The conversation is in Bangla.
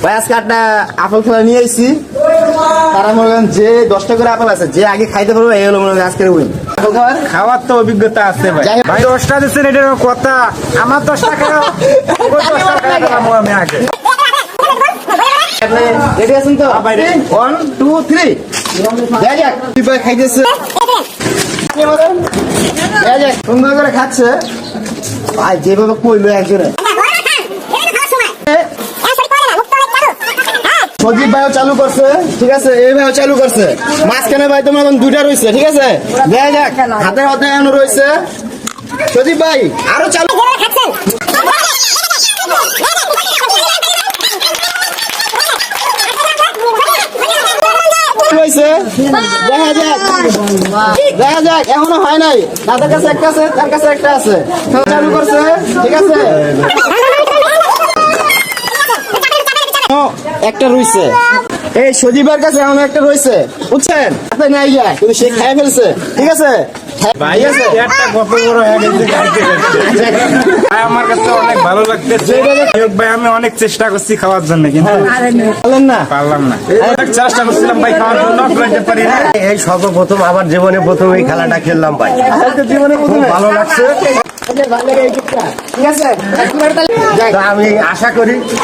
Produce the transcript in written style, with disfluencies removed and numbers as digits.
ভাই আজকে একটা আপেল খেলা নিয়ে আইছি। তারা মনে করেন যে 10টা করে আপেল আছে, যে আগে খাইতে পারবে এই হলো মনে করেন আজকের উইন। আপেল খাওয়ার তো অভিজ্ঞতা আছে ভাই। ভাই 10টা দিচ্ছেন এটার কথা, আমার 10টা খাওয়া 10টা খাওয়া আমি আগে। রেডি আছেন তো? 1 2 3 যাই যাক। ভাই খাইতেছে, যাই যাক সুন্দর করে খাচ্ছে ভাই, যেভাবে কইলো একজনে। সজীব ভাইও চালু করছে, ঠিক আছে, এই ভাইও চালু করছে। মাঝখানে ভাই তোমার দুইটা রয়েছে, ঠিক আছে, দেখা যাক। হাতে হাতে এখনো রয়েছে। সজীব ভাই আরো চালু হয়েছে, দেখা যাক, দেখা যাক। এখনো হয় নাই, তাদের কাছে একটা আছে, তার কাছে একটা আছে। চালু করছে, ঠিক আছে, একটা রয়েছে। এই সজীবের কাছে এমন একটা রয়েছে, বুঝছেন, হাতে নাই যায় কিন্তু সে খাই ফেলছে, ঠিক আছে। ভাই একটা কত বড় হয়ে গেছে খাইতে ভাই, আমার কাছে অনেক ভালো লাগতেছে ভাই। আমি অনেক চেষ্টা করছি খাওয়ার জন্য, কিন্তু পারলাম না। অনেক চেষ্টা করছিলাম ভাই খাওয়ার জন্য, খাইতে পারি না। এই সর্বপ্রথম আমার জীবনে প্রথম এই খেলাটা খেললাম ভাই, জীবনে খুব ভালো লাগছে। ঠিক আছে, আমি আশা করি